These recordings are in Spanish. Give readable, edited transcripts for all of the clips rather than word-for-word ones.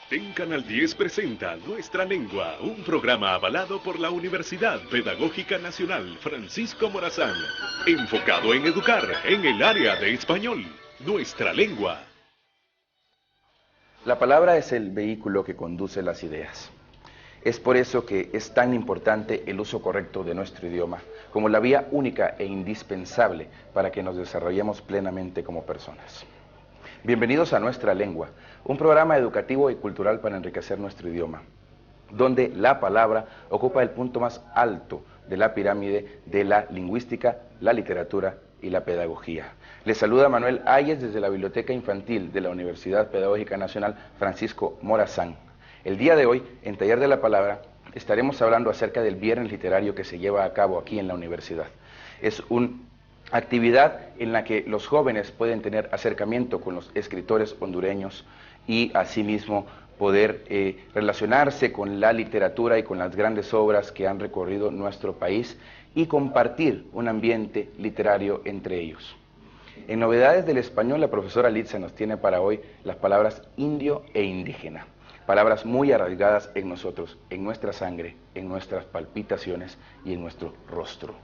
En Canal 10 presenta Nuestra Lengua, un programa avalado por la Universidad Pedagógica Nacional Francisco Morazán, enfocado en educar en el área de español. Nuestra Lengua. La palabra es el vehículo que conduce las ideas. Es por eso que es tan importante el uso correcto de nuestro idioma, como la vía única e indispensable para que nos desarrollemos plenamente como personas. Bienvenidos a Nuestra Lengua, un programa educativo y cultural para enriquecer nuestro idioma, donde la palabra ocupa el punto más alto de la pirámide de la lingüística, la literatura y la pedagogía. Les saluda Manuel Ayes desde la Biblioteca Infantil de la Universidad Pedagógica Nacional Francisco Morazán. El día de hoy, en Taller de la Palabra, estaremos hablando acerca del Viernes Literario que se lleva a cabo aquí en la universidad. Es una actividad en la que los jóvenes pueden tener acercamiento con los escritores hondureños y asimismo poder relacionarse con la literatura y con las grandes obras que han recorrido nuestro país y compartir un ambiente literario entre ellos. En Novedades del Español, la profesora Litza nos tiene para hoy las palabras indio e indígena, palabras muy arraigadas en nosotros, en nuestra sangre, en nuestras palpitaciones y en nuestro rostro.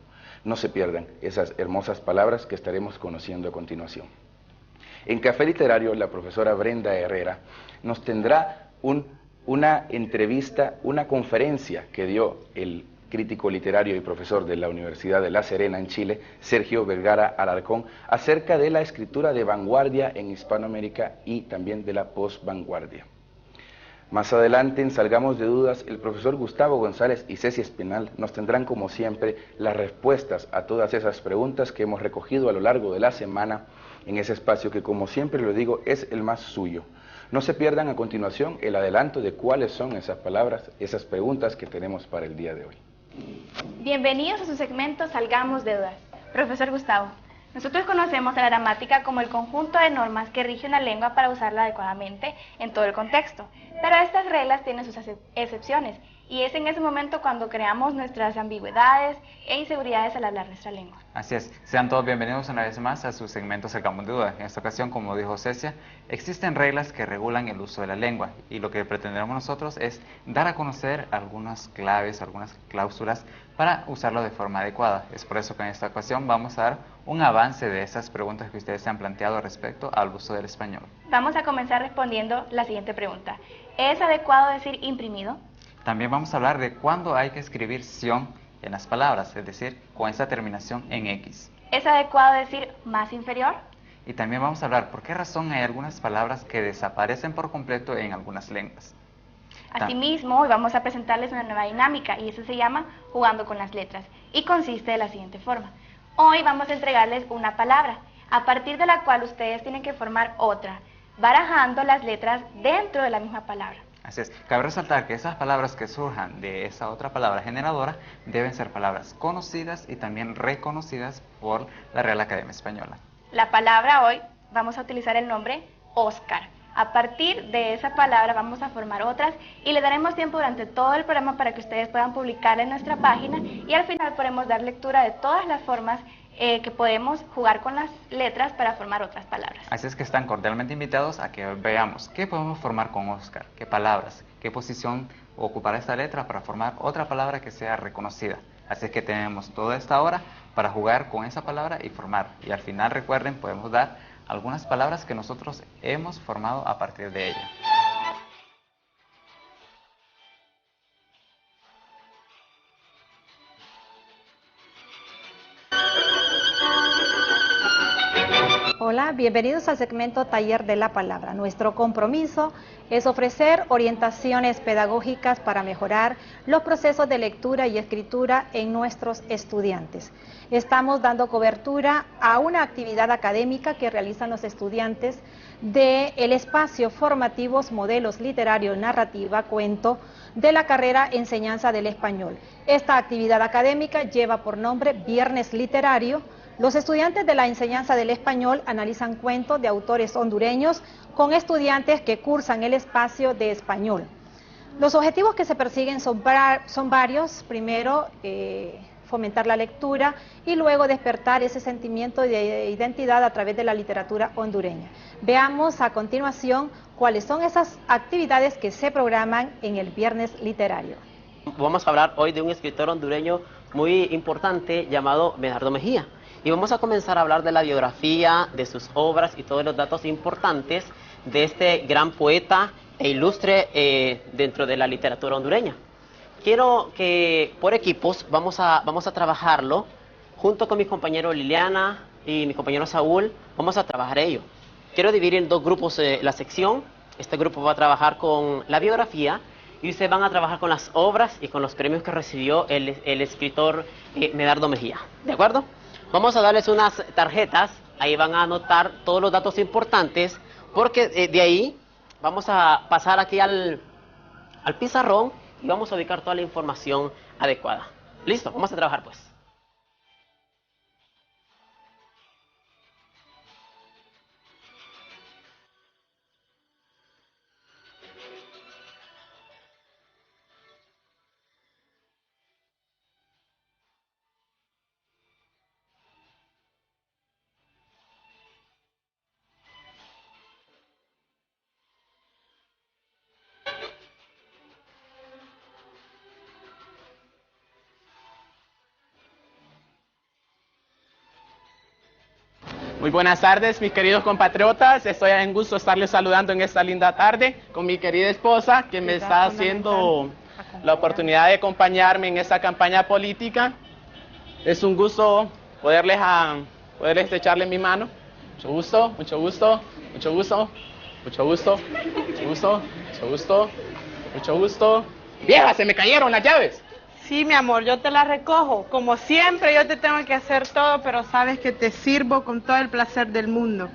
No se pierdan esas hermosas palabras que estaremos conociendo a continuación. En Café Literario, la profesora Brenda Herrera nos tendrá una entrevista, una conferencia que dio el crítico literario y profesor de la Universidad de La Serena en Chile, Sergio Vergara Alarcón, acerca de la escritura de vanguardia en Hispanoamérica y también de la posvanguardia. Más adelante, en Salgamos de Dudas, el profesor Gustavo González y Ceci Espinal nos tendrán, como siempre, las respuestas a todas esas preguntas que hemos recogido a lo largo de la semana en ese espacio que, como siempre lo digo, es el más suyo. No se pierdan a continuación el adelanto de cuáles son esas palabras, esas preguntas que tenemos para el día de hoy. Bienvenidos a su segmento Salgamos de Dudas. Profesor Gustavo, nosotros conocemos a la gramática como el conjunto de normas que rige una lengua para usarla adecuadamente en todo el contexto, pero estas reglas tienen sus excepciones, y es en ese momento cuando creamos nuestras ambigüedades e inseguridades al hablar nuestra lengua. Así es, sean todos bienvenidos una vez más a su segmento Salgamos de Dudas. En esta ocasión, como dijo Cecia, existen reglas que regulan el uso de la lengua, y lo que pretendemos nosotros es dar a conocer algunas claves, algunas cláusulas para usarlo de forma adecuada. Es por eso que en esta ocasión vamos a dar un avance de esas preguntas que ustedes se han planteado respecto al uso del español. Vamos a comenzar respondiendo la siguiente pregunta. ¿Es adecuado decir imprimido? También vamos a hablar de cuándo hay que escribir ción en las palabras, es decir, con esa terminación en X. ¿Es adecuado decir más inferior? Y también vamos a hablar por qué razón hay algunas palabras que desaparecen por completo en algunas lenguas. Asimismo, hoy vamos a presentarles una nueva dinámica, y eso se llama Jugando con las Letras, y consiste de la siguiente forma. Hoy vamos a entregarles una palabra, a partir de la cual ustedes tienen que formar otra, barajando las letras dentro de la misma palabra. Así es, cabe resaltar que esas palabras que surjan de esa otra palabra generadora deben ser palabras conocidas y también reconocidas por la Real Academia Española. La palabra hoy vamos a utilizar el nombre Óscar. A partir de esa palabra vamos a formar otras y le daremos tiempo durante todo el programa para que ustedes puedan publicarla en nuestra página, y al final podremos dar lectura de todas las formas que podemos jugar con las letras para formar otras palabras. Así es que están cordialmente invitados a que veamos qué podemos formar con Óscar, qué palabras, qué posición ocupará esta letra para formar otra palabra que sea reconocida. Así es que tenemos toda esta hora para jugar con esa palabra y formar. Y al final, recuerden, podemos dar algunas palabras que nosotros hemos formado a partir de ella. Hola, bienvenidos al segmento Taller de la Palabra. Nuestro compromiso es ofrecer orientaciones pedagógicas para mejorar los procesos de lectura y escritura en nuestros estudiantes. Estamos dando cobertura a una actividad académica que realizan los estudiantes del espacio formativos Modelos Literarios, Narrativa, Cuento de la carrera Enseñanza del Español. Esta actividad académica lleva por nombre Viernes Literario. Los estudiantes de la Enseñanza del Español analizan cuentos de autores hondureños con estudiantes que cursan el espacio de español. Los objetivos que se persiguen son varios. Primero, fomentar la lectura y luego despertar ese sentimiento de identidad a través de la literatura hondureña. Veamos a continuación cuáles son esas actividades que se programan en el Viernes Literario. Vamos a hablar hoy de un escritor hondureño muy importante llamado Medardo Mejía. Y vamos a comenzar a hablar de la biografía, de sus obras y todos los datos importantes de este gran poeta e ilustre dentro de la literatura hondureña. Quiero que por equipos vamos a trabajarlo junto con mi compañero Liliana y mi compañero Saúl. Vamos a trabajar ello. Quiero dividir en dos grupos la sección. Este grupo va a trabajar con la biografía y ustedes van a trabajar con las obras y con los premios que recibió el escritor Medardo Mejía. ¿De acuerdo? Vamos a darles unas tarjetas, ahí van a anotar todos los datos importantes, porque de ahí vamos a pasar aquí al pizarrón y vamos a ubicar toda la información adecuada. ¿Listo? Vamos a trabajar pues. Muy buenas tardes, mis queridos compatriotas. Estoy en gusto estarles saludando en esta linda tarde con mi querida esposa, que me está haciendo la oportunidad de acompañarme en esta campaña política. Es un gusto poderles echarle mi mano. Mucho gusto, mucho gusto, mucho gusto, mucho gusto, mucho gusto, mucho gusto, mucho gusto. ¡Vieja, se me cayeron las llaves! Sí, mi amor, yo te la recojo. Como siempre, yo te tengo que hacer todo, pero sabes que te sirvo con todo el placer del mundo.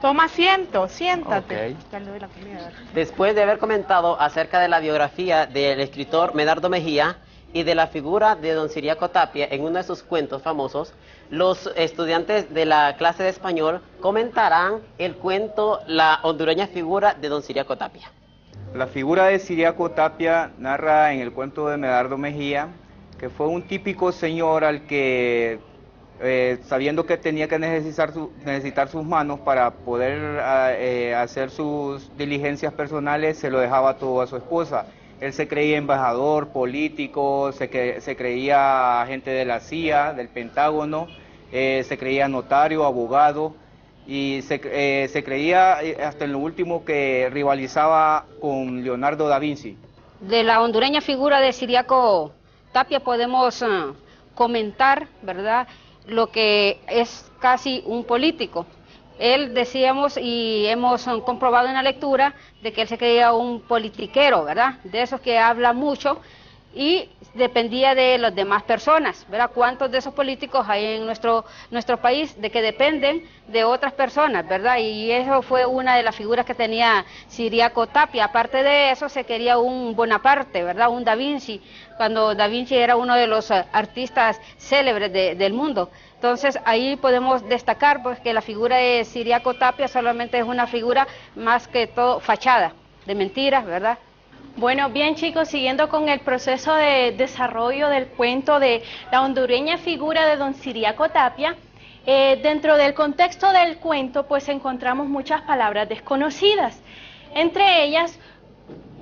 Toma asiento, siéntate. Okay. Ya le doy la comida. Después de haber comentado acerca de la biografía del escritor Medardo Mejía y de la figura de don Ciriaco Tapia en uno de sus cuentos famosos, los estudiantes de la clase de español comentarán el cuento La hondureña figura de don Ciriaco Tapia. La figura de Ciriaco Tapia narra en el cuento de Medardo Mejía que fue un típico señor al que, sabiendo que tenía que necesitar sus manos para poder hacer sus diligencias personales, se lo dejaba todo a su esposa. Él se creía embajador, político, se creía agente de la CIA, del Pentágono, se creía notario, abogado, y se creía hasta en lo último que rivalizaba con Leonardo da Vinci. De la hondureña figura de Ciriaco Tapia podemos comentar, ¿verdad?, lo que es casi un político. Él, decíamos, y hemos comprobado en la lectura, de que él se creía un politiquero, ¿verdad?, de esos que habla mucho y dependía de las demás personas, ¿verdad? ¿Cuántos de esos políticos hay en nuestro país de que dependen de otras personas, ¿verdad? Y eso fue una de las figuras que tenía Ciriaco Tapia. Aparte de eso, se quería un Bonaparte, ¿verdad? Un Da Vinci, cuando Da Vinci era uno de los artistas célebres del mundo. Entonces, ahí podemos destacar pues, que la figura de Ciriaco Tapia solamente es una figura más que todo fachada, de mentiras, ¿verdad? Bueno, bien chicos, siguiendo con el proceso de desarrollo del cuento de la hondureña figura de don Ciriaco Tapia, dentro del contexto del cuento pues encontramos muchas palabras desconocidas. Entre ellas,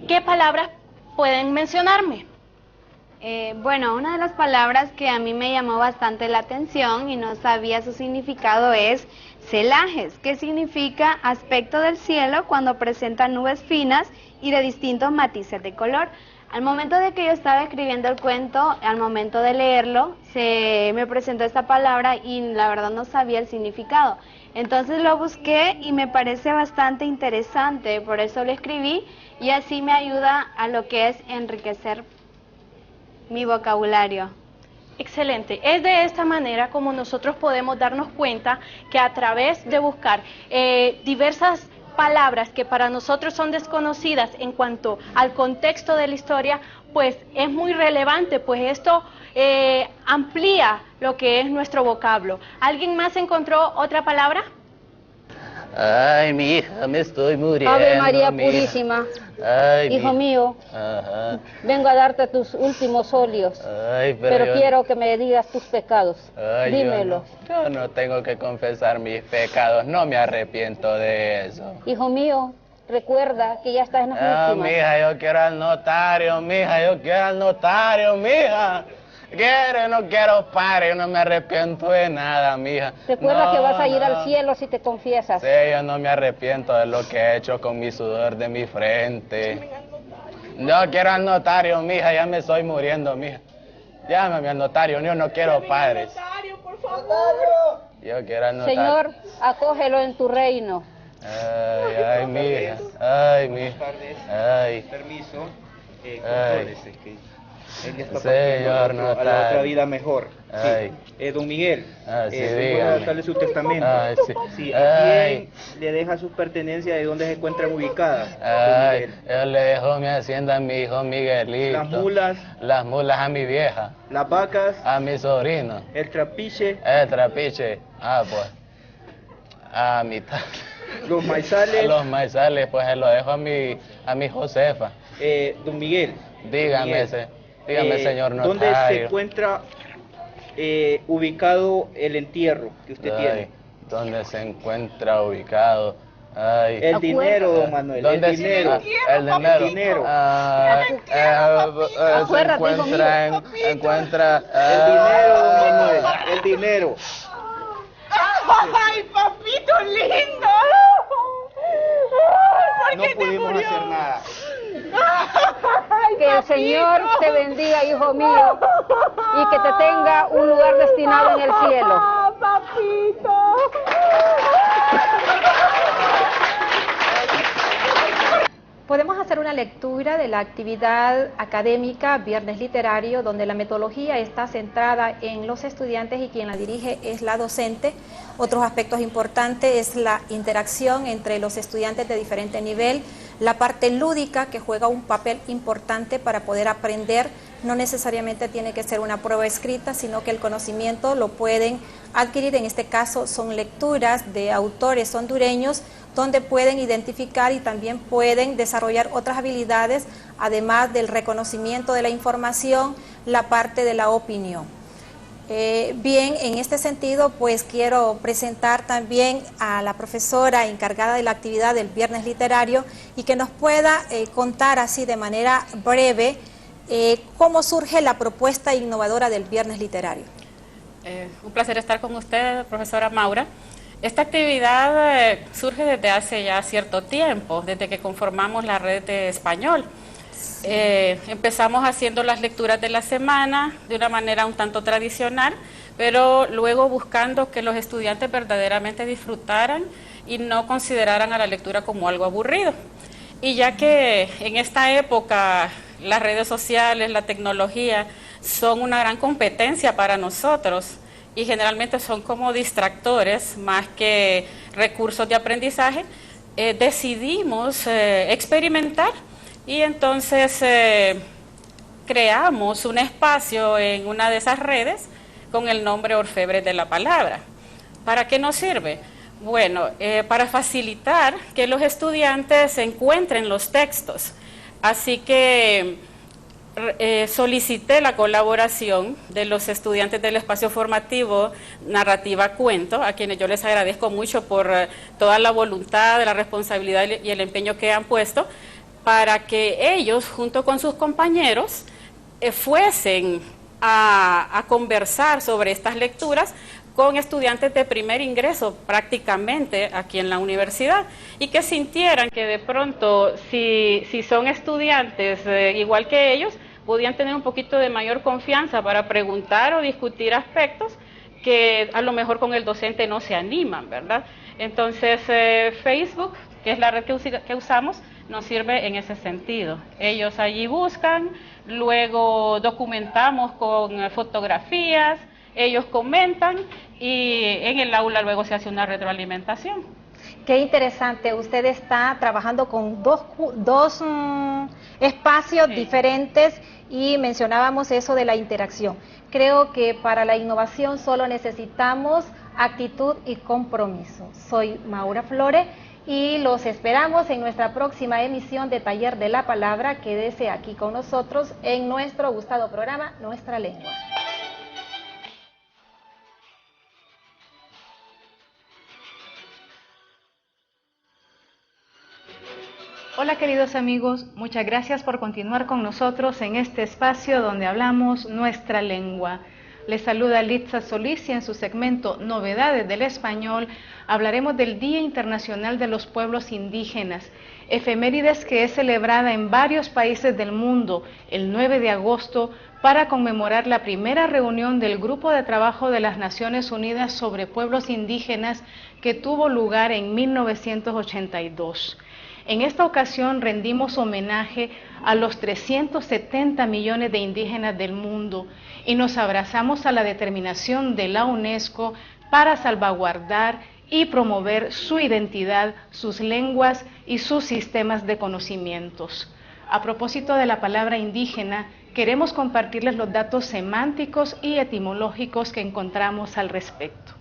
¿qué palabras pueden mencionarme? Bueno, una de las palabras que a mí me llamó bastante la atención y no sabía su significado es celajes, que significa aspecto del cielo cuando presenta nubes finas y de distintos matices de color. Al momento de que yo estaba escribiendo el cuento, al momento de leerlo, se me presentó esta palabra y la verdad no sabía el significado. Entonces lo busqué y me parece bastante interesante, por eso lo escribí y así me ayuda a lo que es enriquecer mi vocabulario. Excelente. Es de esta manera como nosotros podemos darnos cuenta que a través de buscar diversas palabras que para nosotros son desconocidas en cuanto al contexto de la historia, pues es muy relevante, pues esto amplía lo que es nuestro vocablo. ¿Alguien más encontró otra palabra? Ay, mi hija, me estoy muriendo. Ave María Purísima. Ay, hijo mío, vengo a darte tus últimos óleos. Ay, pero quiero que me digas tus pecados. Ay, dímelo. Yo no tengo que confesar mis pecados, no me arrepiento de eso. Hijo mío, Recuerda que ya estás en las últimas. Mija, yo quiero al notario, mija, yo quiero al notario, mija. No quiero padre, yo no me arrepiento de nada, mija. Recuerda que vas a ir al cielo si te confiesas. Sí, yo no me arrepiento de lo que he hecho con mi sudor de mi frente. Yo quiero al notario, mija, ya me estoy muriendo, mija. Llámame al notario, yo no quiero padres. Por favor. Yo quiero al notario. Señor, acógelo en tu reino. Ay, mija, ay, mija. Ay. Permiso. Contrólese, que él ya está Señor partiendo a la otra vida mejor. Ay. Sí. Don Miguel, Sí, voy a darle su testamento. Ay, sí. Sí, Ay. ¿quién le deja sus pertenencias de dónde se encuentran ubicadas? Ay, yo le dejo mi hacienda a mi hijo Miguelito. Las mulas. Las mulas a mi vieja. Las vacas. A mi sobrino. El trapiche. El trapiche. Pues. A mi Los maizales. Los maizales, pues se lo dejo a mi Josefa. Don Miguel. Dígame, señor notario. ¿Dónde se encuentra ubicado el entierro que usted tiene? ¿Dónde se encuentra ubicado? Ay. El dinero, don Manuel. ¿Dónde el dinero. El dinero. Se encuentra el dinero, don Manuel. El dinero. ¡Ay, papito lindo! No pudimos hacer nada. Que el Señor te bendiga, hijo mío, y que te tenga un lugar destinado en el cielo. ¡Papito! Podemos hacer una lectura de la actividad académica Viernes Literario, donde la metodología está centrada en los estudiantes y quien la dirige es la docente. Otros aspectos importantes es la interacción entre los estudiantes de diferente nivel, la parte lúdica que juega un papel importante para poder aprender. No necesariamente tiene que ser una prueba escrita, sino que el conocimiento lo pueden adquirir. En este caso son lecturas de autores hondureños donde pueden identificar y también pueden desarrollar otras habilidades, además del reconocimiento de la información, la parte de la opinión. Bien, en este sentido, pues quiero presentar también a la profesora encargada de la actividad del Viernes Literario y que nos pueda contar así de manera breve cómo surge la propuesta innovadora del Viernes Literario. Un placer estar con usted, profesora Maura. Esta actividad surge desde hace ya cierto tiempo, desde que conformamos la red de español. Empezamos haciendo las lecturas de la semana de una manera un tanto tradicional, pero luego buscando que los estudiantes verdaderamente disfrutaran y no consideraran a la lectura como algo aburrido. Y ya que en esta época las redes sociales, la tecnología son una gran competencia para nosotros, y generalmente son como distractores más que recursos de aprendizaje, decidimos experimentar y entonces creamos un espacio en una de esas redes con el nombre Orfebres de la Palabra. ¿Para qué nos sirve? Bueno, para facilitar que los estudiantes encuentren los textos. Así que solicité la colaboración de los estudiantes del espacio formativo Narrativa Cuento, a quienes yo les agradezco mucho por toda la voluntad, la responsabilidad y el empeño que han puesto, para que ellos, junto con sus compañeros, fuesen a conversar sobre estas lecturas con estudiantes de primer ingreso prácticamente aquí en la universidad, y que sintieran que de pronto si son estudiantes igual que ellos, podían tener un poquito de mayor confianza para preguntar o discutir aspectos que a lo mejor con el docente no se animan, ¿verdad? Entonces Facebook, que es la red que usamos, nos sirve en ese sentido. Ellos allí buscan, luego documentamos con fotografías, ellos comentan y en el aula luego se hace una retroalimentación. Qué interesante, usted está trabajando con dos espacios diferentes y mencionábamos eso de la interacción. Creo que para la innovación solo necesitamos actitud y compromiso. Soy Maura Flores y los esperamos en nuestra próxima emisión de Taller de la Palabra. Quédese aquí con nosotros en nuestro gustado programa Nuestra Lengua. Hola queridos amigos, muchas gracias por continuar con nosotros en este espacio donde hablamos nuestra lengua. Les saluda Litza Solís y en su segmento Novedades del Español hablaremos del Día Internacional de los Pueblos Indígenas, efemérides que es celebrada en varios países del mundo el 9 de agosto para conmemorar la primera reunión del Grupo de Trabajo de las Naciones Unidas sobre Pueblos Indígenas que tuvo lugar en 1982. En esta ocasión rendimos homenaje a los 370 millones de indígenas del mundo y nos abrazamos a la determinación de la UNESCO para salvaguardar y promover su identidad, sus lenguas y sus sistemas de conocimientos. A propósito de la palabra indígena, queremos compartirles los datos semánticos y etimológicos que encontramos al respecto.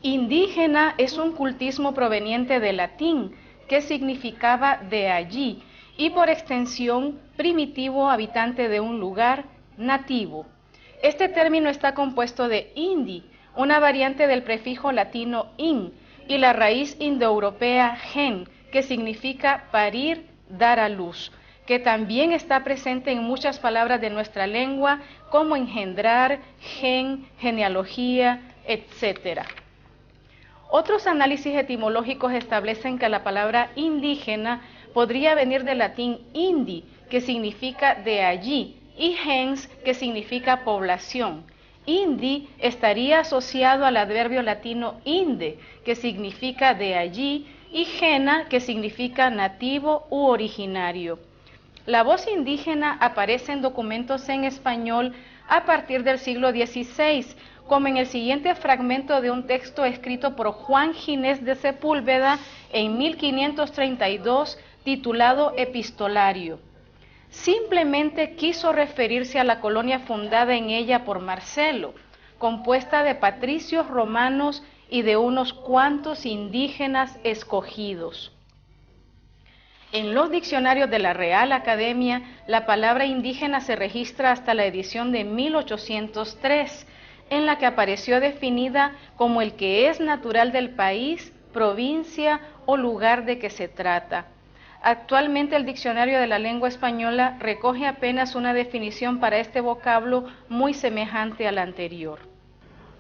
Indígena es un cultismo proveniente del latín, que significaba de allí, y por extensión, primitivo habitante de un lugar, nativo. Este término está compuesto de indi, una variante del prefijo latino in, y la raíz indoeuropea gen, que significa parir, dar a luz, que también está presente en muchas palabras de nuestra lengua, como engendrar, gen, genealogía, etc. Otros análisis etimológicos establecen que la palabra indígena podría venir del latín indi, que significa de allí, y gens, que significa población. Indi estaría asociado al adverbio latino inde, que significa de allí, y gena, que significa nativo u originario. La voz indígena aparece en documentos en español a partir del siglo XVI, como en el siguiente fragmento de un texto escrito por Juan Ginés de Sepúlveda en 1532, titulado Epistolario. Simplemente quiso referirse a la colonia fundada en ella por Marcelo, compuesta de patricios romanos y de unos cuantos indígenas escogidos. En los diccionarios de la Real Academia, la palabra indígena se registra hasta la edición de 1803, en la que apareció definida como el que es natural del país, provincia o lugar de que se trata. Actualmente el Diccionario de la Lengua Española recoge apenas una definición para este vocablo muy semejante a la anterior.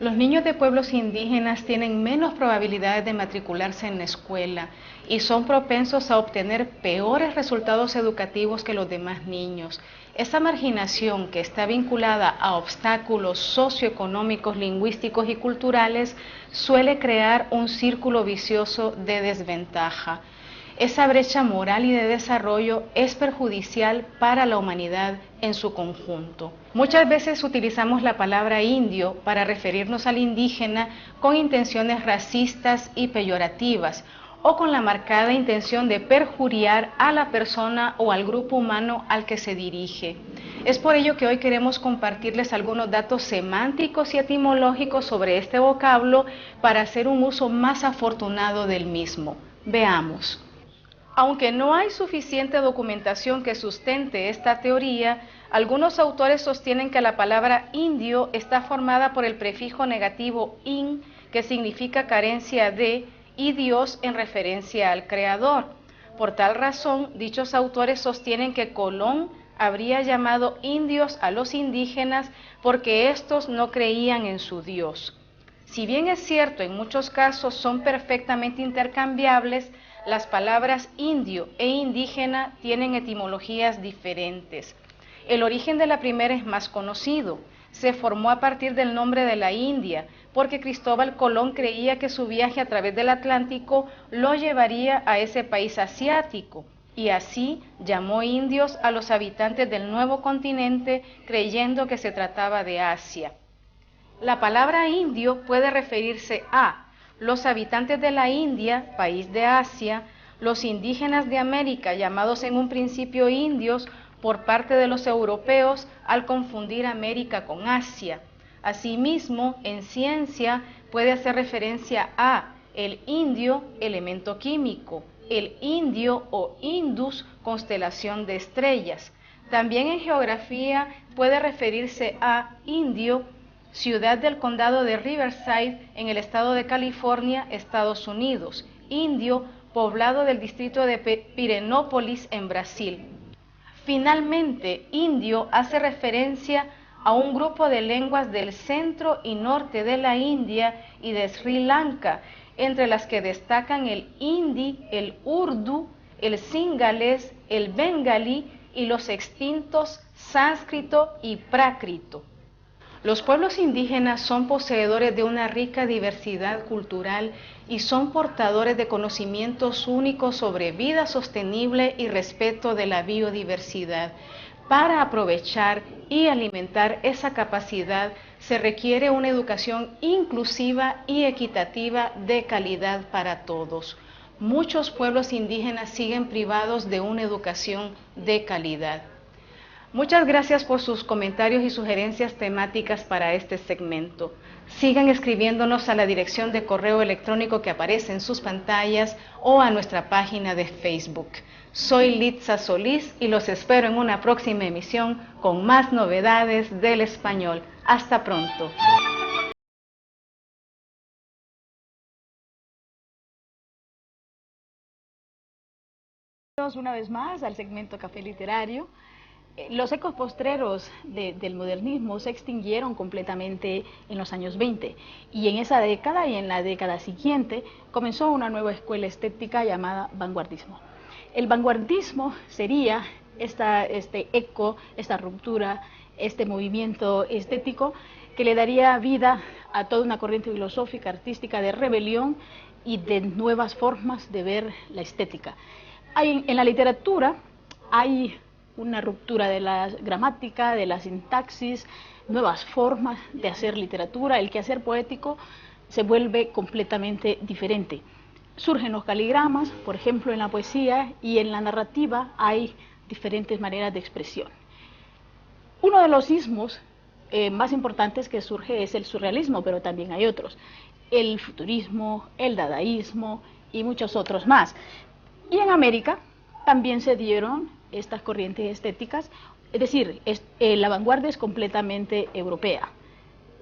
Los niños de pueblos indígenas tienen menos probabilidades de matricularse en la escuela y son propensos a obtener peores resultados educativos que los demás niños. Esa marginación, que está vinculada a obstáculos socioeconómicos, lingüísticos y culturales, suele crear un círculo vicioso de desventaja. Esa brecha moral y de desarrollo es perjudicial para la humanidad en su conjunto. Muchas veces utilizamos la palabra indio para referirnos al indígena con intenciones racistas y peyorativas, o con la marcada intención de perjuriar a la persona o al grupo humano al que se dirige. Es por ello que hoy queremos compartirles algunos datos semánticos y etimológicos sobre este vocablo para hacer un uso más afortunado del mismo. Veamos. Aunque no hay suficiente documentación que sustente esta teoría, algunos autores sostienen que la palabra indio está formada por el prefijo negativo in, que significa carencia de, y Dios en referencia al Creador. Por tal razón, dichos autores sostienen que Colón habría llamado indios a los indígenas porque éstos no creían en su Dios. Si bien es cierto, en muchos casos son perfectamente intercambiables, las palabras indio e indígena tienen etimologías diferentes. El origen de la primera es más conocido. Se formó a partir del nombre de la India, porque Cristóbal Colón creía que su viaje a través del Atlántico lo llevaría a ese país asiático, y así llamó indios a los habitantes del nuevo continente, creyendo que se trataba de Asia. La palabra indio puede referirse a los habitantes de la India, país de Asia, los indígenas de América, llamados en un principio indios por parte de los europeos al confundir América con Asia. Asimismo, en ciencia puede hacer referencia a el indio, elemento químico, el indio o Indus, constelación de estrellas. También en geografía puede referirse a indio, ciudad del condado de Riverside en el estado de California, Estados Unidos. Indio poblado del distrito de Pirenópolis en Brasil. Finalmente, indio hace referencia a un grupo de lenguas del centro y norte de la India y de Sri Lanka, entre las que destacan el hindi, el urdu, el singalés, el bengalí y los extintos sánscrito y prácrito. Los pueblos indígenas son poseedores de una rica diversidad cultural y son portadores de conocimientos únicos sobre vida sostenible y respeto de la biodiversidad. Para aprovechar y alimentar esa capacidad se requiere una educación inclusiva y equitativa de calidad para todos. Muchos pueblos indígenas siguen privados de una educación de calidad. Muchas gracias por sus comentarios y sugerencias temáticas para este segmento. Sigan escribiéndonos a la dirección de correo electrónico que aparece en sus pantallas o a nuestra página de Facebook. Soy Litza Solís y los espero en una próxima emisión con más novedades del español. Hasta pronto. Una vez más al segmento Café Literario. Los ecos postreros del modernismo se extinguieron completamente en los años 20 y en esa década y en la década siguiente comenzó una nueva escuela estética llamada vanguardismo. El vanguardismo sería este eco, esta ruptura, este movimiento estético que le daría vida a toda una corriente filosófica, artística de rebelión y de nuevas formas de ver la estética. En la literatura hay una ruptura de la gramática, de la sintaxis, nuevas formas de hacer literatura. El quehacer poético se vuelve completamente diferente. Surgen los caligramas, por ejemplo, en la poesía, y en la narrativa hay diferentes maneras de expresión. Uno de los ismos más importantes que surge es el surrealismo, pero también hay otros. El futurismo, el dadaísmo y muchos otros más. Y en América también se dieron estas corrientes estéticas, es decir, la vanguardia es completamente europea,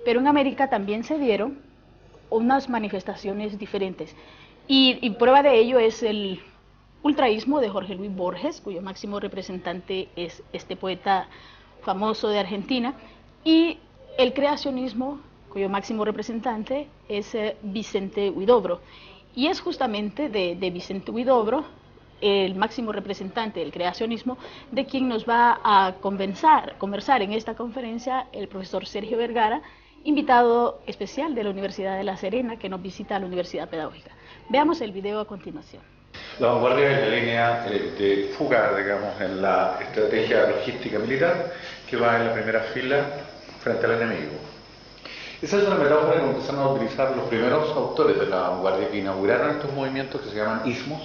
pero en América también se dieron unas manifestaciones diferentes, y prueba de ello es el ultraísmo de Jorge Luis Borges, cuyo máximo representante es este poeta famoso de Argentina, y el creacionismo, cuyo máximo representante es Vicente Huidobro, y es justamente de Vicente Huidobro, el máximo representante del creacionismo, de quien nos va a conversar en esta conferencia el profesor Sergio Vergara, invitado especial de la Universidad de La Serena, que nos visita a la Universidad Pedagógica. Veamos el video a continuación. La vanguardia es la línea de fuga, digamos, en la estrategia logística militar, que va en la primera fila frente al enemigo. Esa es una metáfora que empezaron a utilizar los primeros autores de la vanguardia que inauguraron estos movimientos que se llaman ismos.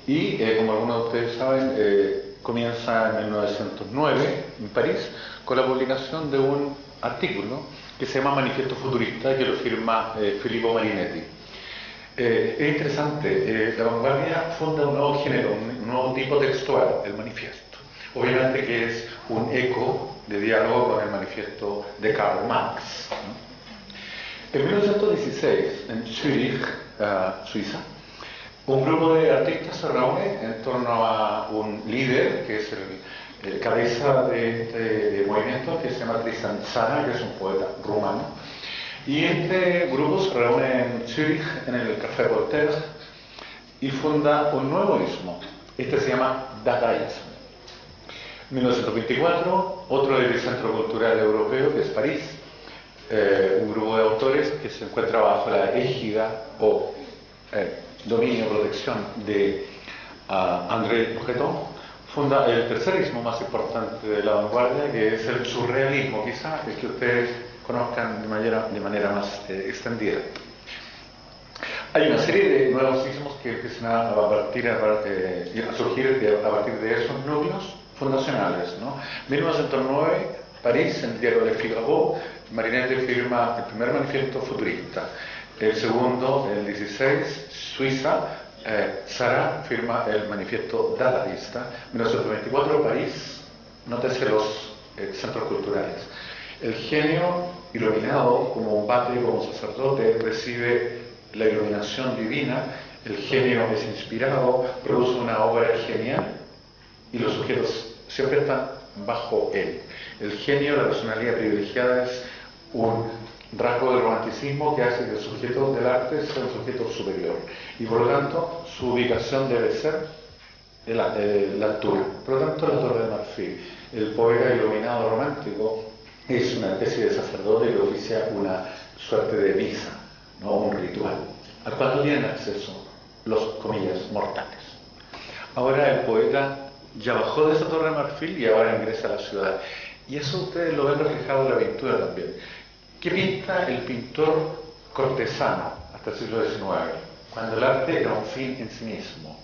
Y como algunos de ustedes saben, comienza en 1909 en París con la publicación de un artículo que se llama Manifiesto Futurista, que lo firma Filippo Marinetti. Es interesante, la vanguardia funda un nuevo género, un nuevo tipo textual, el manifiesto. Obviamente que es un eco de diálogo con el manifiesto de Karl Marx, ¿no? En 1916, en Zürich, Suiza, un grupo de artistas se reúne en torno a un líder, que es el cabeza de este movimiento, que se llama Tristan Tzara, que es un poeta rumano. Y este grupo se reúne en Zürich, en el Café Voltaire, y funda un nuevo ismo. Este se llama Dadaísmo. En 1924, otro del Centro Cultural Europeo, que es París, un grupo de autores que se encuentra bajo la égida o dominio y protección de André Breton, funda el tercer ismo más importante de la vanguardia, que es el surrealismo, quizá el que ustedes conozcan de manera más extendida. Hay una serie de nuevos ismos que empiezan a surgir a partir de esos núcleos fundacionales, ¿no? 1909, París, en el diario Le Figaro, Marinetti firma el primer manifiesto futurista. El segundo, en el 16, Suiza, Tzara firma el manifiesto dadaísta. 1924, París, nótese los centros culturales. El genio, iluminado como un padre, como un sacerdote, recibe la iluminación divina El genio es inspirado, produce una obra genial y los sujetos siempre están bajo él. El genio, la personalidad privilegiada, es un rasgo del romanticismo que hace que el sujeto del arte sea un sujeto superior. Y por lo tanto, su ubicación debe ser la altura. Por lo tanto, la Torre de Marfil. El poeta iluminado romántico es una especie de sacerdote que oficia una suerte de misa, ¿no? Un ritual, al cual no tienen acceso los, comillas, mortales. Ahora el poeta ya bajó de esa Torre de Marfil y ahora ingresa a la ciudad. Y eso ustedes lo ven reflejado en la pintura también. ¿Qué pinta el pintor cortesano hasta el siglo XIX? Cuando el arte era un fin en sí mismo.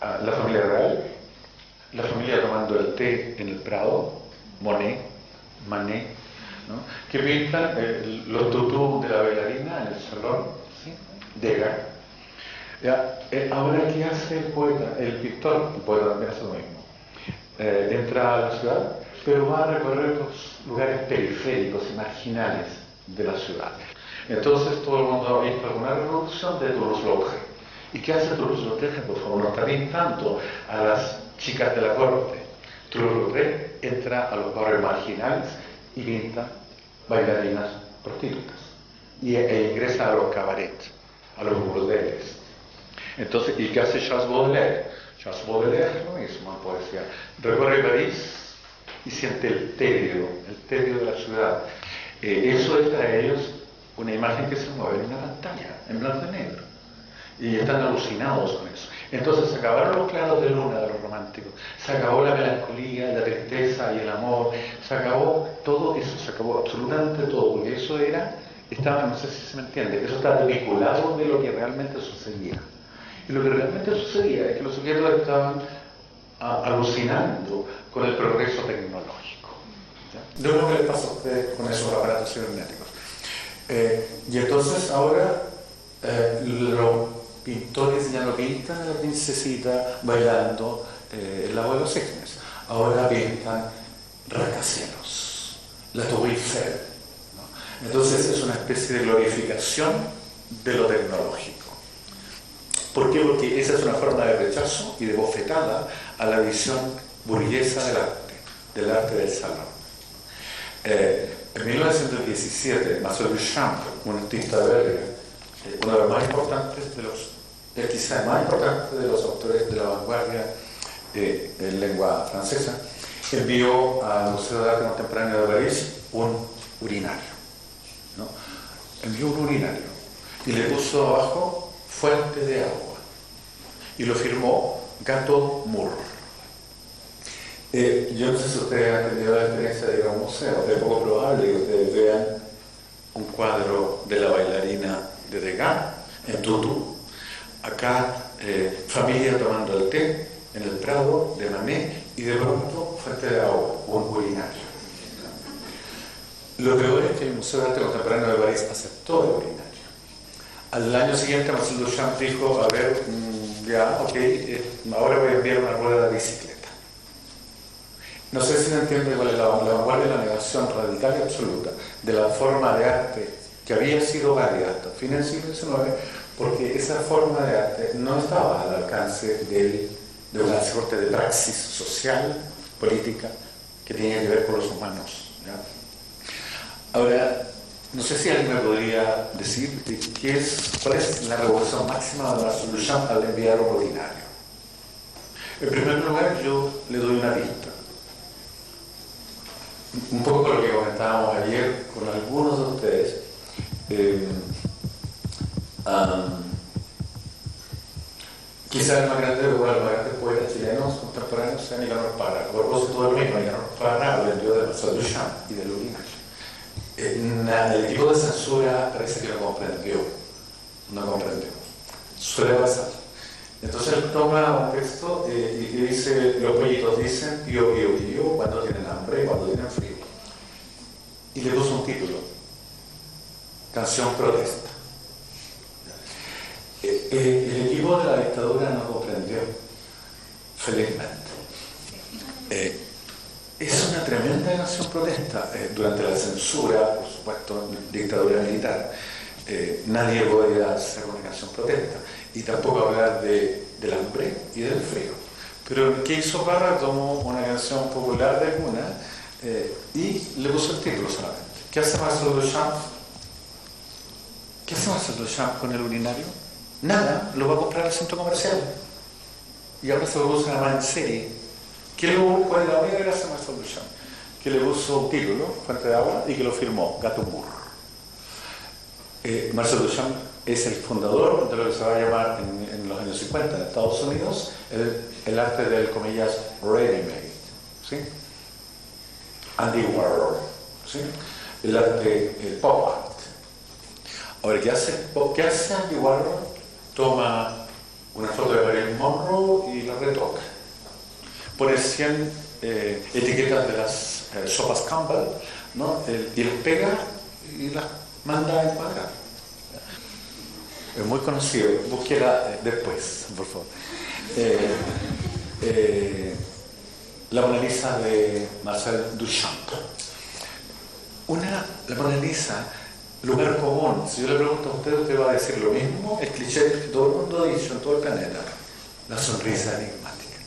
La familia real, la familia tomando el té en el Prado, Monet, Manet, ¿no? Que pintan los tutús de la bailarina en el salón, ¿sí? Degas. Ahora, ¿qué hace el poeta? El pintor, el poeta también hace lo mismo. Entra a la ciudad, pero va a recorrer los lugares periféricos y marginales de la ciudad. Entonces todo el mundo ha visto alguna reproducción de Toulouse-Lautrec. ¿Y qué hace Toulouse-Lautrec? Por favor, no está pintando a las chicas de la corte. Toulouse-Lautrec entra a los barrios marginales y pinta bailarinas prostitutas. E ingresa a los cabarets, a los burdeles. Entonces, ¿y qué hace Charles Baudelaire? Charles Baudelaire es lo mismo en poesía. Recorre París y siente el tedio de la ciudad. Eso es para ellos una imagen que se mueve en una pantalla, en blanco y negro. Y están alucinados con eso. Entonces se acabaron los claros de luna de los románticos, se acabó la melancolía, la tristeza y el amor, se acabó todo eso, se acabó absolutamente todo, porque eso estaba, no sé si se me entiende, eso está vinculado de lo que realmente sucedía. Y lo que realmente sucedía es que los sujetos estaban alucinando con el progreso tecnológico. ¿Ya? De lo que les pasa a ustedes con esos aparatos cibernéticos. Y entonces ahora los pintores ya no pintan a la princesita bailando el lago de los cisnes. Ahora pintan rascacielos, la Tour Eiffel, ¿no? Entonces es una especie de glorificación de lo tecnológico. ¿Por qué? Porque esa es una forma de rechazo y de bofetada a la visión burguesa del arte del salón. En 1917, Marcel Duchamp, un artista belga, uno de los más importantes quizá el más importante de los autores de la vanguardia en lengua francesa, envió al Museo de Arte Contemporáneo de París un urinario, ¿no? Envió un urinario y le puso abajo fuente de agua y lo firmó Gato Moore. Yo no sé si ustedes han tenido la experiencia de ir a un museo. Es poco probable que ustedes vean un cuadro de la bailarina de Degas en tutú. Acá familia tomando el té en el Prado de Manet y de pronto fuente de agua, un urinario. Lo peor es que el Museo de Arte Contemporáneo de París aceptó el urinario. Al año siguiente Marcel Duchamp dijo, a ver, ya, ok, ahora voy a enviar una rueda de bicicleta. No sé si me entiende cuál es la vanguardia de la negación radical y absoluta de la forma de arte que había sido válida hasta fines del siglo XIX, porque esa forma de arte no estaba al alcance de una suerte de praxis social, política, que tenía que ver con los humanos, ¿ya? Ahora, no sé si alguien me podría decir cuál es la revolución máxima de Marcel Duchamp al enviar un urinario. En primer lugar, yo le doy una pista. Un poco con lo que comentábamos ayer con algunos de ustedes. Quizás el más grande de los más grandes poetas chilenos contemporáneos sea Nicanor Parra. A propósito de lo mismo, Nicanor Parra aprendió de Marcel Duchamp y del urinario. El equipo de censura parece que lo comprendió. No comprendió. Suele pasar. Entonces él toma un texto y dice, los pollitos dicen pío, pío, pío, cuando tienen hambre y cuando tienen frío. Y le puso un título, Canción Protesta. El equipo de la dictadura no comprendió, felizmente. Es una tremenda canción protesta durante la censura, por supuesto, dictadura militar. nadie puede hacer una canción protesta y tampoco hablar del hambre y del frío. Pero ¿qué hizo Parra? Tomó una canción popular de alguna y le puso el título solamente. ¿Qué hace Marcel Duchamp? ¿Qué hace Marcel Duchamp con el urinario? Nada, lo va a comprar al centro comercial. Y ahora se lo puso una más en serie. ¿Cuál es la única gracia de Marcel Duchamp? Que le puso un título, Fuente de Agua, y que lo firmó, Gato Burro. Marcel Duchamp es el fundador de lo que se va a llamar en los años 50 en Estados Unidos el arte del, comillas, ready-made, ¿sí? Andy Warhol, ¿sí? El arte, el pop art. Ahora, ¿qué hace Andy Warhol? Toma una foto de Marilyn Monroe y la retoca. Pone 100 etiquetas de las sopas Campbell, ¿no? Y las pega y las manda a encuadrar. Es muy conocido, búsquela después, por favor. La Mona Lisa de Marcel Duchamp. La Mona Lisa, lugar común. Si yo le pregunto a usted va a decir lo mismo. El cliché que todo el mundo ha dicho en todo el planeta. La sonrisa enigmática.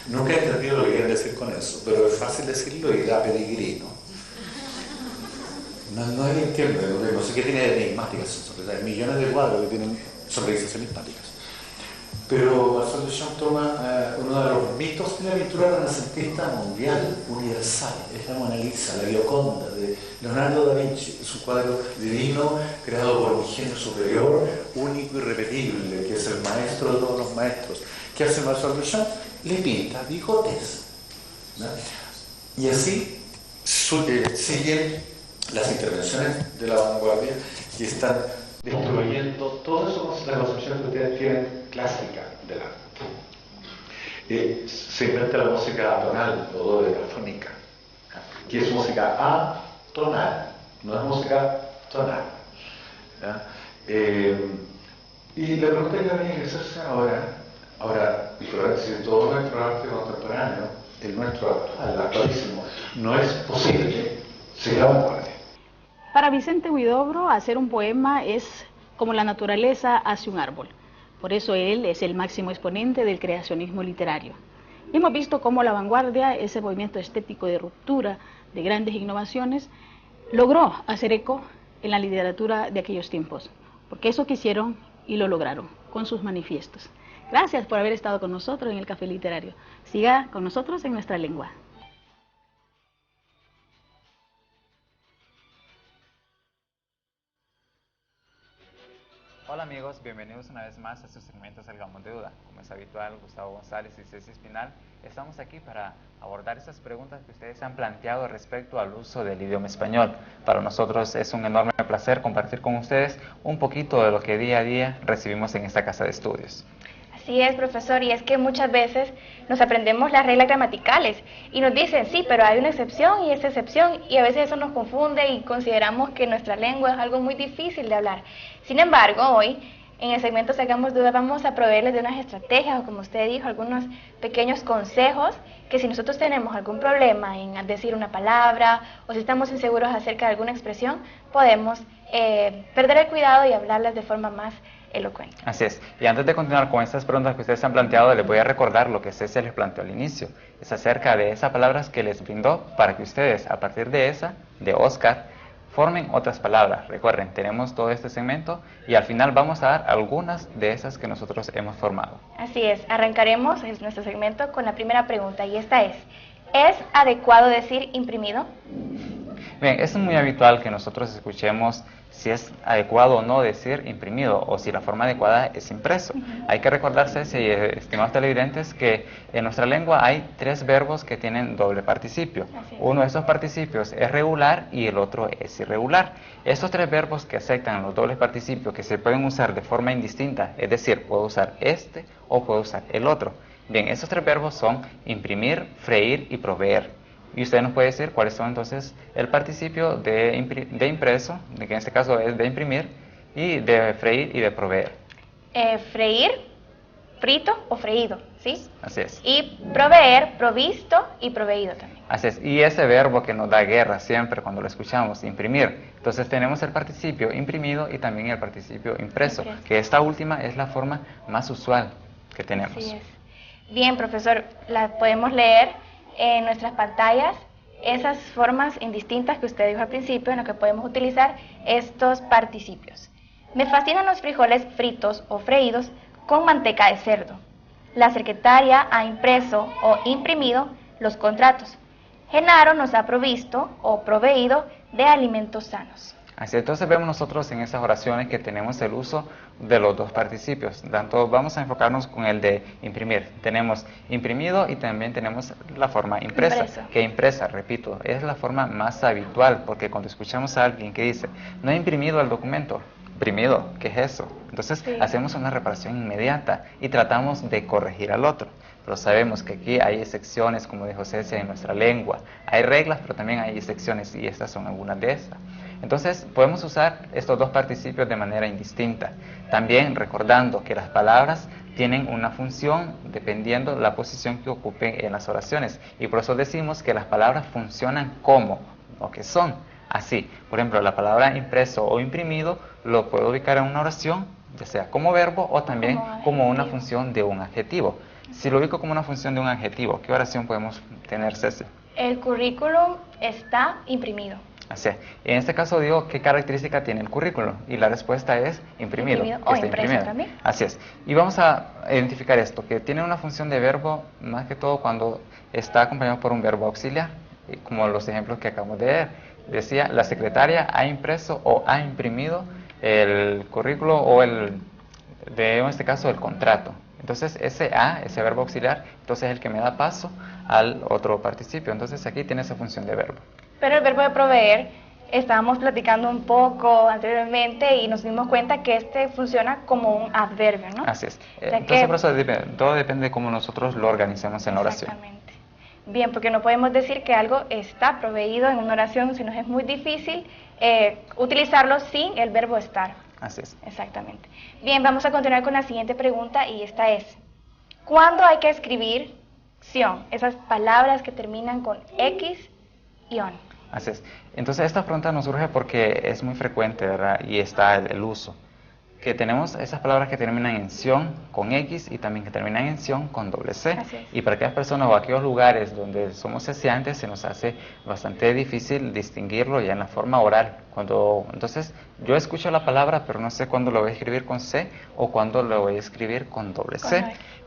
Nunca he entendido lo que quieren decir con eso, pero es fácil decirlo y da pedigrí, ¿no? Nadie entiende, no sé qué tiene de enigmáticas esa sonrisa. Hay millones de cuadros que tienen sonrisas enigmáticas. Pero Marcel Duchamp toma uno de los mitos de la pintura renacentista mundial, universal. Es la Mona Lisa, la Gioconda de Leonardo da Vinci. Es un cuadro divino, creado por un genio superior, único y irrepetible, que es el maestro de todos los maestros. ¿Qué hace Marcel Duchamp? Le pinta bigotes, ¿no? Y así siguen las intervenciones de la vanguardia que están destruyendo toda la concepción que ustedes tienen clásica del arte. Se inventa la música atonal o dodecafónica, que es música atonal, no es música tonal. Y la pregunta que habría que hacerse ahora, si todo nuestro arte contemporáneo, el nuestro actual, el actualísimo, no es posible seguir la vanguardia. Para Vicente Huidobro, hacer un poema es como la naturaleza hace un árbol. Por eso él es el máximo exponente del creacionismo literario. Y hemos visto cómo la vanguardia, ese movimiento estético de ruptura, de grandes innovaciones, logró hacer eco en la literatura de aquellos tiempos. Porque eso quisieron y lo lograron con sus manifiestos. Gracias por haber estado con nosotros en el Café Literario. Siga con nosotros en nuestra lengua. Hola amigos, bienvenidos una vez más a su segmento Salgamos de Duda. Como es habitual, Gustavo González y Ceci Espinal estamos aquí para abordar esas preguntas que ustedes han planteado respecto al uso del idioma español. Para nosotros es un enorme placer compartir con ustedes un poquito de lo que día a día recibimos en esta casa de estudios. Así es, profesor, y es que muchas veces nos aprendemos las reglas gramaticales y nos dicen, sí, pero hay una excepción y esa excepción, y a veces eso nos confunde y consideramos que nuestra lengua es algo muy difícil de hablar. Sin embargo, hoy, en el segmento Sacamos Dudas, vamos a proveerles de unas estrategias, o como usted dijo, algunos pequeños consejos, que si nosotros tenemos algún problema en decir una palabra, o si estamos inseguros acerca de alguna expresión, podemos perder el cuidado y hablarlas de forma más elocuente. Así es. Y antes de continuar con estas preguntas que ustedes han planteado, les voy a recordar lo que Ceci les planteó al inicio. Es acerca de esas palabras que les brindó para que ustedes, a partir de esa, de Oscar, formen otras palabras. Recuerden, tenemos todo este segmento y al final vamos a dar algunas de esas que nosotros hemos formado. Así es. Arrancaremos nuestro segmento con la primera pregunta y esta ¿es adecuado decir imprimido? Bien, es muy habitual que nosotros escuchemos si es adecuado o no decir imprimido o si la forma adecuada es impreso. Hay que recordarse, estimados televidentes, que en nuestra lengua hay 3 verbos que tienen doble participio. Uno de esos participios es regular y el otro es irregular. Estos 3 verbos que aceptan los dobles participios que se pueden usar de forma indistinta, es decir, puedo usar este o puedo usar el otro. Bien, esos 3 verbos son imprimir, freír y proveer. Y usted nos puede decir cuáles son entonces el participio de impreso, que en este caso es de imprimir, y de freír y de proveer. Freír, frito o freído. ¿sí? Así es. Y proveer, provisto y proveído también. Así es. Y ese verbo que nos da guerra siempre cuando lo escuchamos, imprimir. Entonces tenemos el participio imprimido y también el participio impreso, que esta última es la forma más usual que tenemos. Así es. Bien, profesor, la podemos leer en nuestras pantallas, esas formas indistintas que usted dijo al principio, en las que podemos utilizar estos participios. Me fascinan los frijoles fritos o freídos con manteca de cerdo. La secretaria ha impreso o imprimido los contratos. Genaro nos ha provisto o proveído de alimentos sanos. Así, entonces vemos nosotros en esas oraciones que tenemos el uso de los dos participios. Tanto vamos a enfocarnos con el de imprimir. Tenemos imprimido y también tenemos la forma impresa. Que impresa, repito, es la forma más habitual, porque cuando escuchamos a alguien que dice, no he imprimido el documento, imprimido, ¿qué es eso? Entonces hacemos una reparación inmediata y tratamos de corregir al otro. Pero sabemos que aquí hay excepciones, como dijo Cecia, en nuestra lengua. Hay reglas, pero también hay excepciones, y estas son algunas de estas. Entonces podemos usar estos dos participios de manera indistinta. También recordando que las palabras tienen una función dependiendo de la posición que ocupen en las oraciones. Y por eso decimos que las palabras funcionan como, o que son. Así, por ejemplo, la palabra impreso o imprimido lo puedo ubicar en una oración, ya sea como verbo o también como una función de un adjetivo. Si lo ubico como una función de un adjetivo, ¿qué oración podemos tener, Ceci? El currículum está imprimido. Así es. En este caso digo, ¿qué característica tiene el currículum? Y la respuesta es imprimido. O impreso también. Así es. Y vamos a identificar esto, que tiene una función de verbo, más que todo cuando está acompañado por un verbo auxiliar, como los ejemplos que acabamos de ver. Decía, la secretaria ha impreso o ha imprimido el currículo o en este caso el contrato. Entonces ese verbo auxiliar, entonces es el que me da paso al otro participio. Entonces aquí tiene esa función de verbo. Pero el verbo de proveer, estábamos platicando un poco anteriormente y nos dimos cuenta que este funciona como un adverbio, ¿no? Así es. Entonces por eso todo depende de cómo nosotros lo organizamos en la oración. Exactamente. Bien, porque no podemos decir que algo está proveído en una oración, sino es muy difícil utilizarlo sin el verbo estar. Así es. Exactamente. Bien, vamos a continuar con la siguiente pregunta y esta es, ¿cuándo hay que escribir ción? Esas palabras que terminan con X y ON. Así es. Entonces esta pregunta nos surge porque es muy frecuente, ¿verdad? Y está el uso. Que tenemos esas palabras que terminan en ción con X y también que terminan en ción con doble C. Y para aquellas personas o aquellos lugares donde somos ceceantes se nos hace bastante difícil distinguirlo ya en la forma oral. Entonces yo escucho la palabra pero no sé cuándo lo voy a escribir con C o cuándo lo voy a escribir con doble C.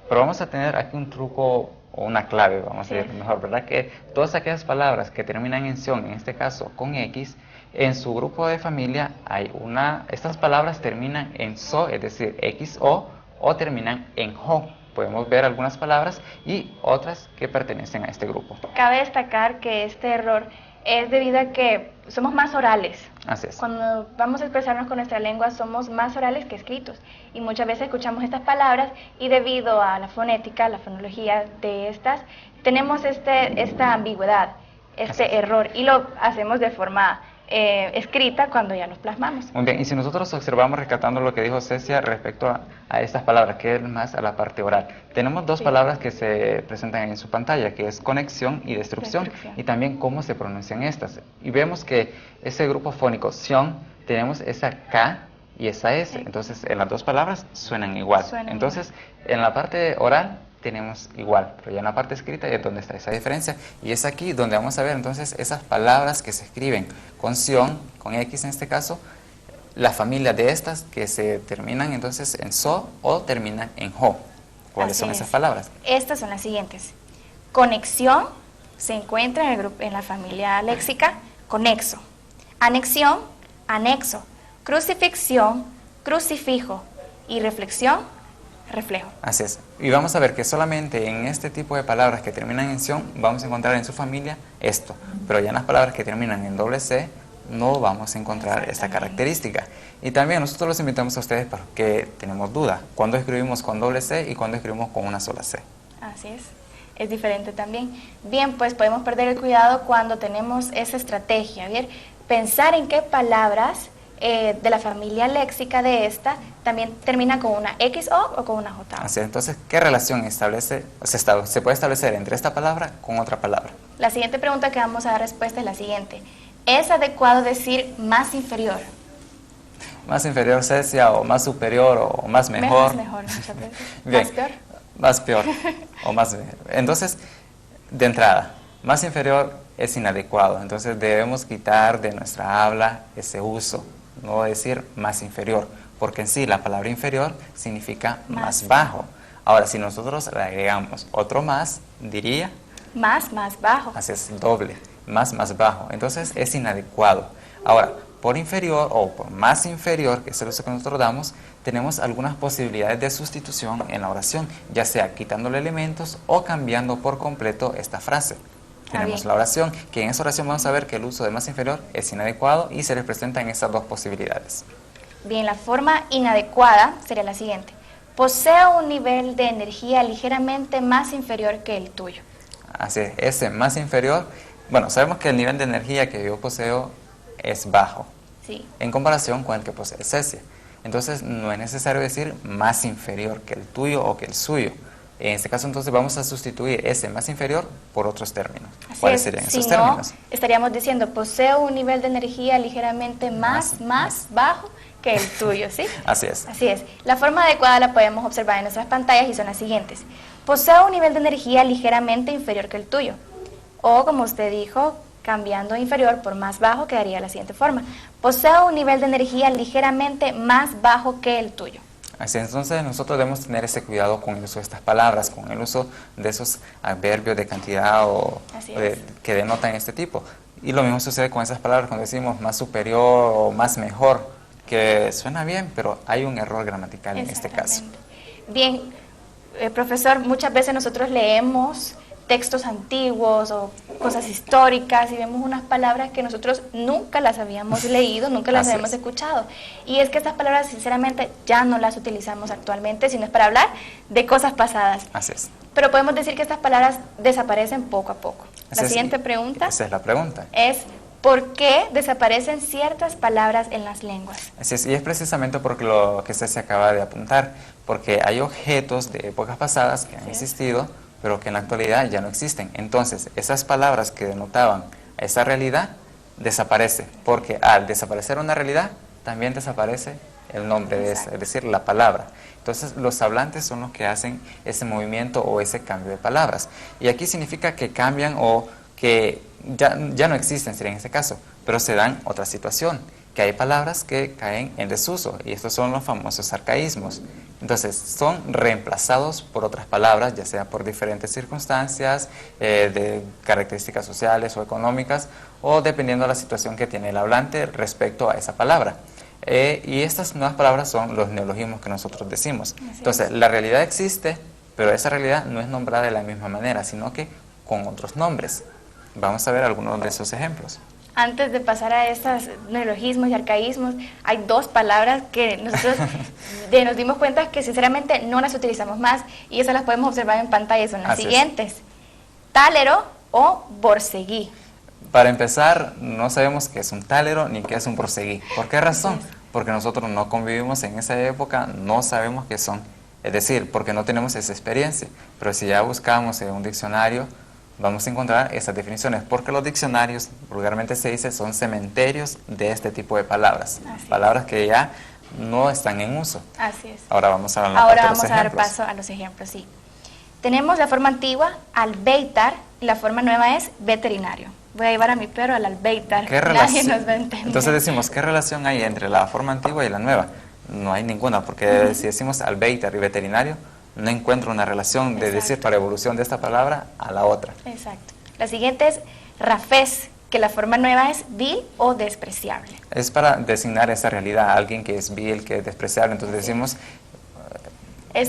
Pero vamos a tener aquí un truco o una clave, vamos a decir mejor, ¿verdad? Que todas aquellas palabras que terminan en ción, en este caso con X, en su grupo de familia hay estas palabras terminan en so, es decir, XO, o terminan en jo. Podemos ver algunas palabras y otras que pertenecen a este grupo. Cabe destacar que este error es debido a que somos más orales. Así es. Cuando vamos a expresarnos con nuestra lengua somos más orales que escritos. Y muchas veces escuchamos estas palabras y debido a la fonética, la fonología de estas, tenemos esta ambigüedad, error. Y lo hacemos de forma escrita cuando ya los plasmamos. Muy bien, y si nosotros observamos, rescatando lo que dijo Cecia respecto a estas palabras, que es más a la parte oral, tenemos dos palabras que se presentan en su pantalla, que es conexión y destrucción, y también cómo se pronuncian estas. Y vemos que ese grupo fónico, sion, tenemos esa K y esa S, entonces en las dos palabras suenan igual. Entonces, en la parte oral tenemos igual, pero ya en la parte escrita es donde está esa diferencia, y es aquí donde vamos a ver entonces esas palabras que se escriben con sion, con X en este caso, la familia de estas que se terminan entonces en so o terminan en jo. ¿Cuáles son esas palabras? Estas son las siguientes. Conexión se encuentra en el grupo, en la familia léxica, conexo. Anexión, anexo. Crucifixión, crucifijo. Y reflexión, reflejo. Así es. Y vamos a ver que solamente en este tipo de palabras que terminan en sion vamos a encontrar en su familia esto, pero ya en las palabras que terminan en doble C no vamos a encontrar esta característica. Y también nosotros los invitamos a ustedes porque tenemos duda, ¿cuándo escribimos con doble C y cuándo escribimos con una sola C? Así es diferente también. Bien, pues podemos perder el cuidado cuando tenemos esa estrategia, ¿bien? Pensar en qué palabras de la familia léxica de esta también termina con una XO o con una J. Así es, entonces, ¿qué relación se puede establecer entre esta palabra con otra palabra? La siguiente pregunta que vamos a dar respuesta es la siguiente. ¿Es adecuado decir más inferior? Más inferior, Cecia, o más superior, o más mejor. Más mejor, muchas veces. Bien, ¿Más peor? Más peor, o más mejor. Entonces, de entrada, más inferior es inadecuado, entonces debemos quitar de nuestra habla ese uso, no decir más inferior, porque en sí la palabra inferior significa más bajo. Ahora, si nosotros le agregamos otro más, diría... Más bajo. Así es, doble, más bajo. Entonces es inadecuado. Ahora, por inferior o por más inferior, que es el uso que nosotros damos, tenemos algunas posibilidades de sustitución en la oración, ya sea quitándole elementos o cambiando por completo esta frase. Tenemos la oración, que en esa oración vamos a ver que el uso de más inferior es inadecuado y se les presentan estas dos posibilidades. Bien, la forma inadecuada sería la siguiente. Posee un nivel de energía ligeramente más inferior que el tuyo. Así es, ese más inferior, bueno, sabemos que el nivel de energía que yo poseo es bajo, sí, en comparación con el que posee Cecia. Entonces no es necesario decir más inferior que el tuyo o que el suyo. En este caso entonces vamos a sustituir ese más inferior por otros términos. ¿Cuáles serían esos términos? Estaríamos diciendo posee un nivel de energía ligeramente más bajo que el tuyo, ¿sí? Así es. Así es. La forma adecuada la podemos observar en nuestras pantallas y son las siguientes. Posee un nivel de energía ligeramente inferior que el tuyo. O como usted dijo, cambiando inferior por más bajo quedaría la siguiente forma. Posee un nivel de energía ligeramente más bajo que el tuyo. Así es, entonces nosotros debemos tener ese cuidado con el uso de estas palabras, con el uso de esos adverbios de cantidad que denotan este tipo. Y lo mismo sucede con esas palabras cuando decimos más superior o más mejor, que suena bien, pero hay un error gramatical en este caso. Bien, profesor, muchas veces nosotros leemos textos antiguos o cosas históricas y vemos unas palabras que nosotros nunca las habíamos leído, nunca las habíamos escuchado. Y es que estas palabras sinceramente ya no las utilizamos actualmente, sino es para hablar de cosas pasadas. Así es. Pero podemos decir que estas palabras desaparecen poco a poco. La siguiente pregunta. Esa es la pregunta. Es ¿por qué desaparecen ciertas palabras en las lenguas? Así es, y es precisamente porque lo que se acaba de apuntar, porque hay objetos de épocas pasadas que han existido, pero que en la actualidad ya no existen. Entonces, esas palabras que denotaban esa realidad desaparecen, porque al desaparecer una realidad, también desaparece el nombre de esa, es decir, la palabra. Entonces, los hablantes son los que hacen ese movimiento o ese cambio de palabras. Y aquí significa que cambian o que ya no existen, sería en este caso, pero se dan otra situación, que hay palabras que caen en desuso, y estos son los famosos arcaísmos. Entonces, son reemplazados por otras palabras, ya sea por diferentes circunstancias, de características sociales o económicas, o dependiendo de la situación que tiene el hablante respecto a esa palabra. Y estas nuevas palabras son los neologismos que nosotros decimos. Entonces, la realidad existe, pero esa realidad no es nombrada de la misma manera, sino que con otros nombres. Vamos a ver algunos de esos ejemplos. Antes de pasar a estos neologismos y arcaísmos, hay dos palabras que nosotros nos dimos cuenta que sinceramente no las utilizamos más y esas las podemos observar en pantalla, son las siguientes. Tálero o borseguí. Para empezar, no sabemos qué es un tálero ni qué es un borseguí. ¿Por qué razón? Porque nosotros no convivimos en esa época, no sabemos qué son. Es decir, porque no tenemos esa experiencia. Pero si ya buscamos en un diccionario, vamos a encontrar esas definiciones, porque los diccionarios, vulgarmente se dice, son cementerios de este tipo de palabras. Palabras que ya no están en uso. Así es. Ahora vamos a dar paso a los ejemplos, sí. Tenemos la forma antigua, albeitar, y la forma nueva es veterinario. Voy a llevar a mi perro al albeitar. ¿Qué Nadie nos va a entender. Entonces decimos, ¿qué relación hay entre la forma antigua y la nueva? No hay ninguna, porque si decimos albeitar y veterinario, no encuentro una relación de decir para evolución de esta palabra a la otra. Exacto. La siguiente es rafés, que la forma nueva es vil o despreciable. Es para designar esa realidad, alguien que es vil, que es despreciable. Entonces decimos,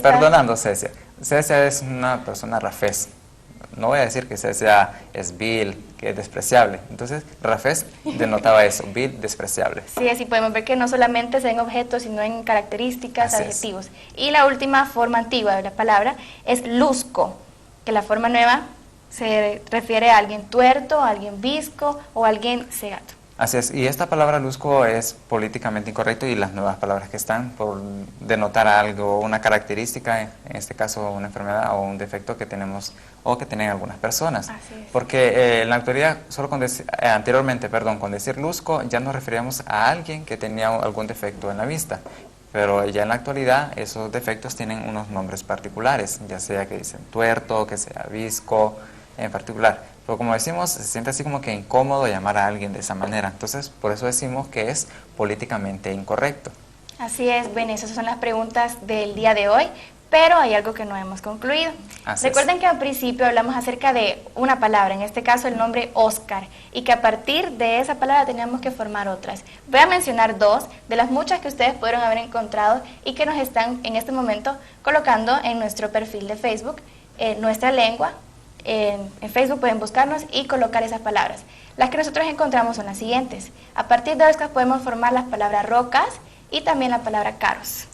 perdonando Cecia, Cecia es una persona rafés. No voy a decir que Cecia es vil, que es despreciable. Entonces, rafés denotaba eso, vil, despreciable. Sí, así podemos ver que no solamente se en objetos, sino en características, adjetivos. Y la última forma antigua de la palabra es lusco, que la forma nueva se refiere a alguien tuerto, a alguien visco o a alguien cegato. Así es, y esta palabra lusco es políticamente incorrecto y las nuevas palabras que están por denotar algo, una característica, en este caso una enfermedad o un defecto que tenemos o que tienen algunas personas. Así es. Porque en la actualidad, anteriormente, con decir lusco ya nos referíamos a alguien que tenía algún defecto en la vista. Pero ya en la actualidad esos defectos tienen unos nombres particulares, ya sea que dicen tuerto, que sea visco en particular. Pero como decimos, se siente así como que incómodo llamar a alguien de esa manera. Entonces, por eso decimos que es políticamente incorrecto. Así es, bueno, esas son las preguntas del día de hoy, pero hay algo que no hemos concluido. Recuerden que al principio hablamos acerca de una palabra, en este caso el nombre Oscar, y que a partir de esa palabra teníamos que formar otras. Voy a mencionar dos de las muchas que ustedes pudieron haber encontrado y que nos están en este momento colocando en nuestro perfil de Facebook, Nuestra Lengua. En Facebook pueden buscarnos y colocar esas palabras. Las que nosotros encontramos son las siguientes. A partir de Oscar podemos formar las palabras rocas y también la palabra caros.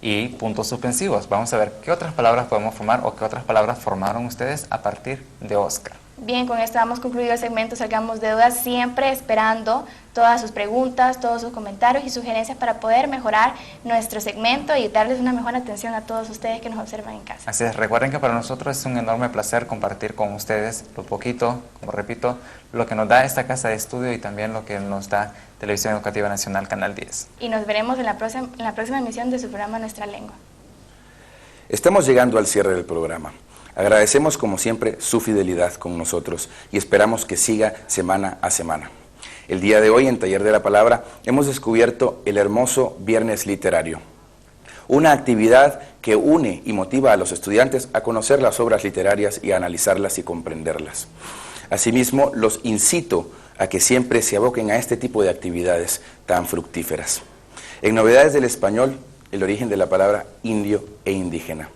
Y puntos suspensivos. Vamos a ver qué otras palabras podemos formar o qué otras palabras formaron ustedes a partir de Oscar. Bien, con esto hemos concluido el segmento Salgamos de Dudas, siempre esperando todas sus preguntas, todos sus comentarios y sugerencias para poder mejorar nuestro segmento y darles una mejor atención a todos ustedes que nos observan en casa. Así es, recuerden que para nosotros es un enorme placer compartir con ustedes lo poquito, como repito, lo que nos da esta casa de estudio y también lo que nos da Televisión Educativa Nacional, Canal 10. Y nos veremos en la próxima emisión de su programa Nuestra Lengua. Estamos llegando al cierre del programa. Agradecemos como siempre su fidelidad con nosotros y esperamos que siga semana a semana. El día de hoy en Taller de la Palabra hemos descubierto el hermoso Viernes Literario, una actividad que une y motiva a los estudiantes a conocer las obras literarias y a analizarlas y comprenderlas. Asimismo, los incito a que siempre se aboquen a este tipo de actividades tan fructíferas. En Novedades del Español, el origen de la palabra indio e indígena.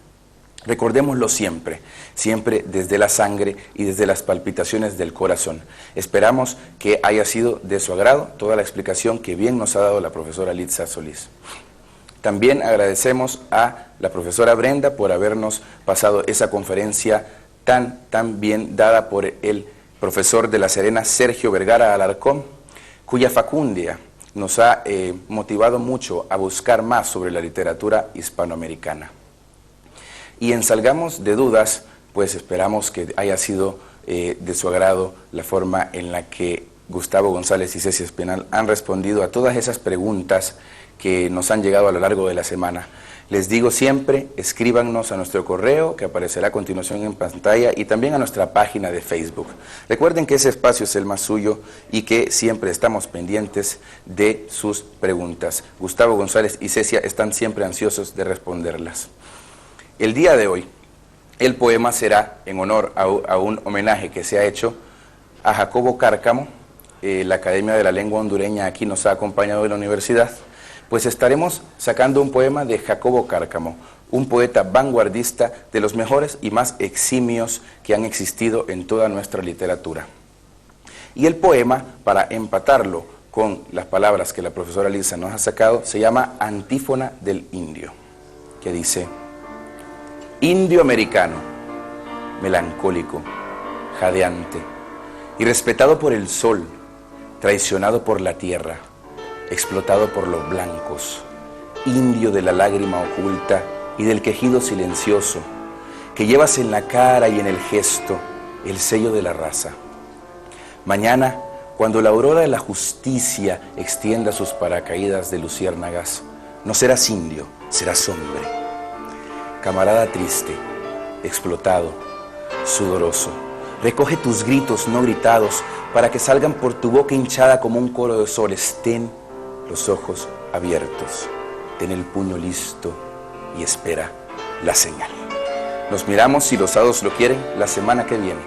Recordémoslo siempre, siempre desde la sangre y desde las palpitaciones del corazón. Esperamos que haya sido de su agrado toda la explicación que bien nos ha dado la profesora Litza Solís. También agradecemos a la profesora Brenda por habernos pasado esa conferencia tan bien dada por el profesor de La Serena, Sergio Vergara Alarcón, cuya facundia nos ha motivado mucho a buscar más sobre la literatura hispanoamericana. Y en Salgamos de Dudas, pues esperamos que haya sido de su agrado la forma en la que Gustavo González y Cecia Espinal han respondido a todas esas preguntas que nos han llegado a lo largo de la semana. Les digo siempre, escríbanos a nuestro correo que aparecerá a continuación en pantalla y también a nuestra página de Facebook. Recuerden que ese espacio es el más suyo y que siempre estamos pendientes de sus preguntas. Gustavo González y Cecia están siempre ansiosos de responderlas. El día de hoy, el poema será en honor a un homenaje que se ha hecho a Jacobo Cárcamo. La Academia de la Lengua Hondureña aquí nos ha acompañado de la universidad. Pues estaremos sacando un poema de Jacobo Cárcamo, un poeta vanguardista de los mejores y más eximios que han existido en toda nuestra literatura. Y el poema, para empatarlo con las palabras que la profesora Lisa nos ha sacado, se llama Antífona del Indio, que dice: Indio americano, melancólico, jadeante, y respetado por el sol, traicionado por la tierra, explotado por los blancos, indio de la lágrima oculta y del quejido silencioso, que llevas en la cara y en el gesto el sello de la raza. Mañana, cuando la aurora de la justicia extienda sus paracaídas de luciérnagas, no serás indio, serás hombre. Camarada triste, explotado, sudoroso, recoge tus gritos no gritados para que salgan por tu boca hinchada como un coro de soles. Ten los ojos abiertos, ten el puño listo y espera la señal. Nos miramos, si los hados lo quieren, la semana que viene.